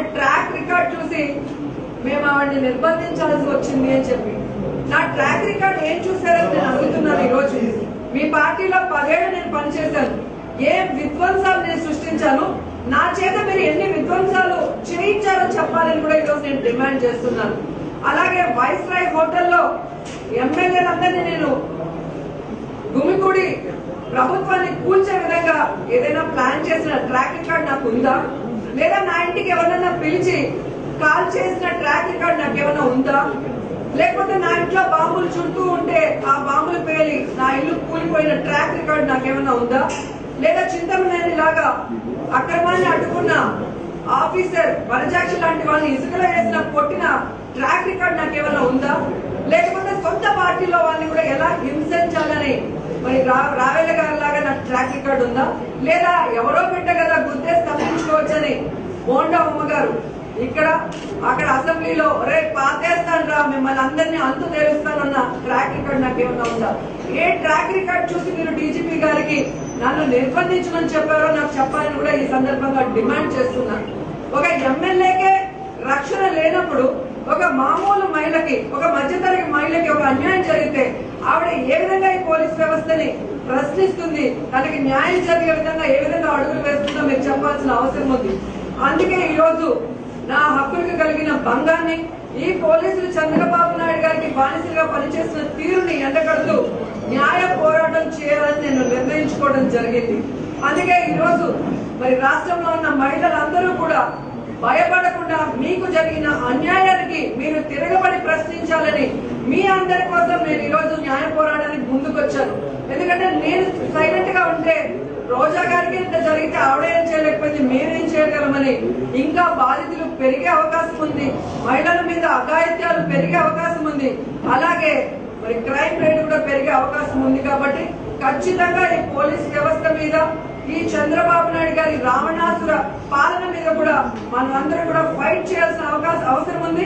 ఆవిడ track record చూసి మేము ఆవిడని నిర్బంధించాల్సి వచ్చింది అని చెప్పి, నా ట్రాక్ రికార్డ్ ఏం చూసారని నేను అడుగుతున్నాను. ఈ రోజు మీ పార్టీలో 10 ఏళ్ళు నేను పనిచేశాను, ఏం విధ్వంసాలు నేను సృష్టించాను, నా చేత మీరు ఎన్ని విధ్వంసాలు చేయించారో చెప్పాలని కూడా ఈరోజు నేను డిమాండ్ చేస్తున్నాను. అలాగే వైస్రాయ్ హోటల్లో ఎమ్మెల్యేలందరినీ నేను గుమికూడి ప్రభుత్వాన్ని కూల్చే విధంగా ఏదైనా ప్లాన్ చేసిన ట్రాక్ రికార్డ్ నాకు ఉందా, లేదా నా ఇంటికి ఎవరైనా పిలిచి కాల్ చేసిన ట్రాక్ రికార్డ్ నాకు ఏమైనా ఉందా, లేకపోతే నా ఇంట్లో బాంబులు చుట్టూ ఉంటే ఆ బాంబులు పేలి నా ఇల్లు కూలిపోయిన ట్రాక్ రికార్డ్ నాకేమైనా ఉందా, లేదా చింతమనేని లాగా అక్రమాన్ని అడ్డుకున్న ఆఫీసర్ వనజాక్షి లాంటి వాళ్ళని ఇసుకలో వేసిన కొట్టిన ట్రాక్ రికార్డ్ నాకేమైనా ఉందా, లేకపోతే సొంత పార్టీలో వాళ్ళని కూడా ఎలా హింసించాలని మరి రావేల గారి లాగా నాకు ట్రాక్ రికార్డ్ ఉందా, లేదా ఎవరో బిడ్డ కదా గుర్తేసి తప్పించుకోవచ్చని బోండా ఉమ్మ గారు ఇక్కడ అక్కడ అసెంబ్లీలో రే పాతేస్తాను రా మిమ్మల్ని అందరినీ అంతు తేలుస్తానన్న ట్రాక్ రికార్డ్ నాకేమన్నా ఉందా? ఏ ట్రాక్ రికార్డ్ చూసి మీరు డీజీపీ గారికి నన్ను నిర్బంధించమని చెప్పారో నాకు చెప్పాలని కూడా ఈ సందర్భంగా డిమాండ్ చేస్తున్నాను. ఒక ఎమ్మెల్యేకే రక్షణ లేనప్పుడు ఒక మామూలు మహిళకి, ఒక మధ్యతరగతి మహిళకి ఒక అన్యాయం జరిగితే ఆవిడ ఏ విధంగా ఈ పోలీస్ వ్యవస్థని ప్రశ్నిస్తుంది, తనకి న్యాయం జరిగే విధంగా ఏ విధంగా అడుగులు వేస్తుందో మీరు చెప్పాల్సిన అవసరం ఉంది. అందుకే ఈ రోజు నా హక్కులకు కలిగిన భంగాన్ని, ఈ పోలీసులు చంద్రబాబు నాయుడు గారికి బానిసలుగా పనిచేస్తున్న తీరుని ఎండగడుతూ న్యాయ పోరాటం చేయాలని నేను నిర్ణయించుకోవడం జరిగింది. అందుకే ఈ రోజు మరి రాష్ట్రంలో ఉన్న మహిళలందరూ కూడా భయపడకుండా మీకు జరిగిన అన్యాయానికి మీరు తిరగబడి ప్రశ్నించాలని మీ అందరి కోసం నేను ఈ రోజు న్యాయ పోరాటానికి ముందుకొచ్చాను. ఎందుకంటే నేను సైలెంట్ గా ఉంటే రోజా గారికి ఇంత జరిగితే ఆవిడ ఏం చేయలేకపోయింది, మీరేం చేయగలమని ఇంకా బాధితులు పెరిగే అవకాశం ఉంది, మహిళల మీద అఘాయిత్యాలు పెరిగే అవకాశం ఉంది, అలాగే మరి క్రైమ్ రేట్ కూడా పెరిగే అవకాశం ఉంది. కాబట్టి ఖచ్చితంగా ఈ పోలీస్ వ్యవస్థ మీద, ఈ చంద్రబాబు నాయుడు గారి రావణాసుర పాలన మీద కూడా మనం అందరం కూడా ఫైట్ చేయాల్సిన అవసరం ఉంది.